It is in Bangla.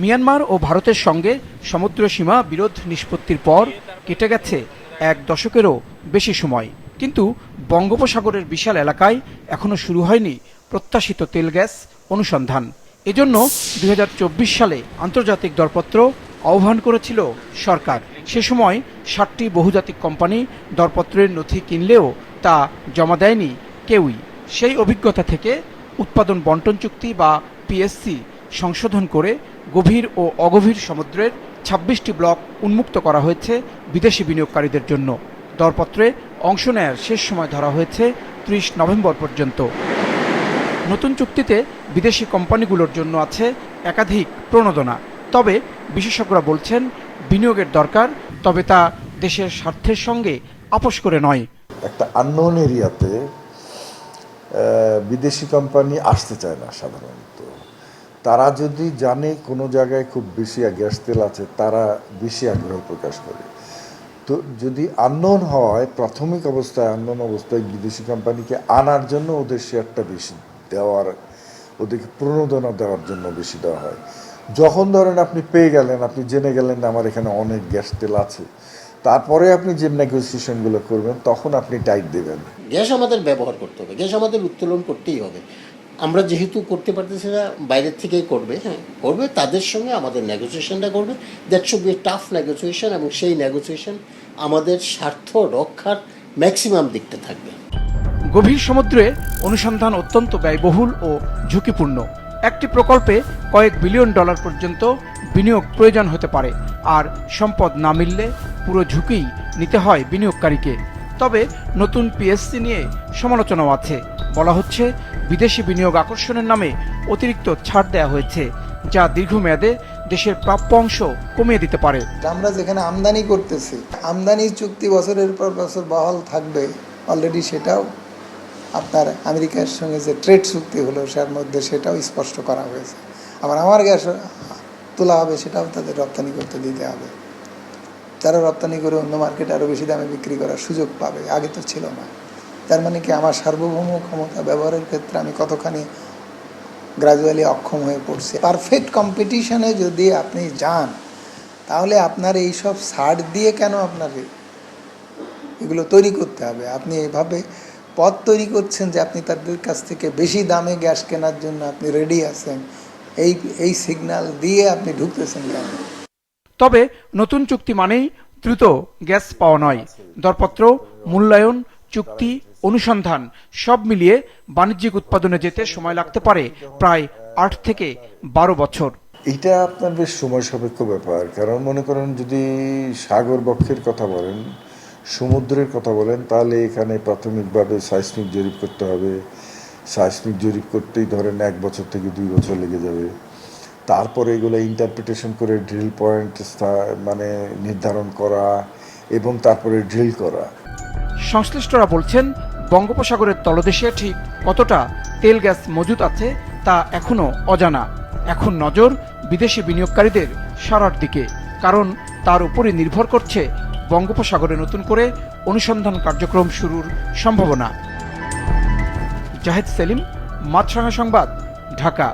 মিয়ানমার ও ভারতের সঙ্গে সমুদ্র সীমা বিরোধ নিষ্পত্তির পর কেটে গেছে 1 দশকেরও বেশি সময়, কিন্তু বঙ্গোপসাগরের বিশাল এলাকায় এখনো শুরু হয়নি প্রত্যাশিত তেল গ্যাস অনুসন্ধান। এজন্য 2024 সালে আন্তর্জাতিক দরপত্র আহ্বান করেছিল সরকার। সে সময় 60টি বহুজাতিক কোম্পানি দরপত্রের নথি কিনলেও তা জমা দেয়নি কেউই। সেই অভিজ্ঞতা থেকে উৎপাদন বন্টন চুক্তি বা পিএসসি সংশোধন করে গভীর ও অগভীর সমুদ্রের 26টি ব্লক উন্মুক্ত করা হয়েছে বিদেশি বিনিয়োগকারীদের জন্য। দরপত্রে অংশ নেয়ার শেষ সময় ধরা হয়েছে 30 নভেম্বর পর্যন্ত। নতুন চুক্তিতে বিদেশি কোম্পানিগুলোর জন্য আছে একাধিক প্রণোদনা। তবে বিশেষজ্ঞরা বলছেন, বিনিয়োগের দরকার, তবে তা দেশের স্বার্থের সঙ্গে আপোষ করে নয়। একটা আননোন এরিয়াতে বিদেশি কোম্পানি আসতে চায় না সাধারণত। তারা যদি জানে কোনো জায়গায় খুব বেশি গ্যাস তেল আছে, তারা বেশি আগ্রহ প্রকাশ করে। তো যদি আননোন হয়, প্রাথমিক অবস্থায় আননোন অবস্থায় বিদেশি কোম্পানিকে আনার জন্য ওদের শেয়ারটা বেশি দেওয়ার, ওদেরকে প্রণোদনা দেওয়ার জন্য বেশি দেওয়া হয়। যখন ধরেন আপনি পেয়ে গেলেন, আপনি জেনে গেলেন আমার এখানে অনেক গ্যাস তেল আছে, তারপরে আপনি যে নেগোসিয়েশনগুলো করবেন তখন আপনি টাইট দেবেন। গ্যাস আমাদের ব্যবহার করতে হবে, গ্যাস আমাদের উত্তোলন করতেই হবে। আমরা যেহেতু করতে পারতেছি না, বাইরের থেকেই করবে, করবে, তাদের সঙ্গে আমাদের নেগোসিয়েশনটা করবে। That should B a tough negotiation, এবং সেই নেগোসিয়েশন আমাদের স্বার্থ রক্ষার ম্যাক্সিমাম দিকটা থাকবে। গভীর সমুদ্রে অনুসন্ধান অত্যন্ত ব্যয়বহুল ও ঝুঁকিপূর্ণ। একটি প্রকল্পে কয়েক বিলিয়ন ডলার পর্যন্ত বিনিয়োগ প্রয়োজন হতে পারে, আর সম্পদ না মিললে পুরো ঝুঁকিই নিতে হয় বিনিয়োগকারীকে। তবে নতুন পিএসসি নিয়ে সমালোচনাও আছে। বলা হচ্ছে, বিদেশি বিনিয়োগ আকর্ষণের নামে অতিরিক্ত ছাড় দেওয়া হয়েছে, যা দীর্ঘমেয়াদে দেশের প্রাপ্য অংশ কমিয়ে দিতে পারে। আমরা যেখানে আমদানি করতেছি, আমদানি চুক্তি বছরের পর বছর বহাল থাকবে, অলরেডি সেটাও আপনার আমেরিকার সঙ্গে যে ট্রেড চুক্তি হলো তার মধ্যে সেটাও স্পষ্ট করা হয়েছে। আবার আমার গ্যাস তোলা হবে, সেটাও তাদের রপ্তানি করতে দিতে হবে। তারা রপ্তানি করে অন্য মার্কেটে আরও বেশি দামে বিক্রি করার সুযোগ পাবে, আগে তো ছিল না। তার মানে কি, আমার সার্বভৌম ক্ষমতা ব্যবহারের ক্ষেত্রে আমি কতখানি গ্রাজুয়ালি অক্ষম হয়ে পড়ছি। পারফেক্ট কম্পিটিশনে যদি আপনি যান, তাহলে আপনার এই সব ছাড় দিয়ে কেন আপনার এগুলো তৈরি করতে হবে? আপনি এভাবে পথ তৈরি করছেন যে আপনি তাদের কাছ থেকে বেশি দামে গ্যাস কেনার জন্য আপনি রেডি আছেন, এই সিগন্যাল দিয়ে আপনি ঢুকতেছেন কেন? তবে নতুন চুক্তি মানেই দ্রুত গ্যাস পাওয়া নয়। দরপত্র, মূল্যায়ন, চুক্তি, অনুসন্ধান সব মিলিয়ে বাণিজ্যিক উৎপাদনে যেতে সময় লাগতে পারে প্রায় 8 থেকে 12 বছর। এটা আপনার বেশ সময় সাপেক্ষ ব্যাপার। কারণ মনে করেন, যদি সাগর বক্ষের কথা বলেন, সমুদ্রের কথা বলেন, তাহলে এখানে প্রাথমিকভাবে সাইসমিক জরিপ করতে হবে। সাইসমিক জরিপ করতেই ধরেন 1 বছর থেকে 2 বছর লেগে যাবে। তারপরে এগুলো ইন্টারপ্রিটেশন করে ড্রিল পয়েন্ট মানে নির্ধারণ করা এবং তারপরে ড্রিল করা। সংশ্লিষ্টরা বলছেন, বঙ্গোপসাগরের তলদেশে ঠিক কতটা তেল গ্যাস মজুদ আছে তা এখনো অজানা। এখন নজর বিদেশি বিনিয়োগকারীদের সারার দিকে, কারণ তার উপরই নির্ভর করছে বঙ্গোপসাগরে নতুন করে অনুসন্ধান কার্যক্রম শুরুর সম্ভাবনা। জাহেদ সেলিম, মাছরাঙা সংবাদ, ঢাকা।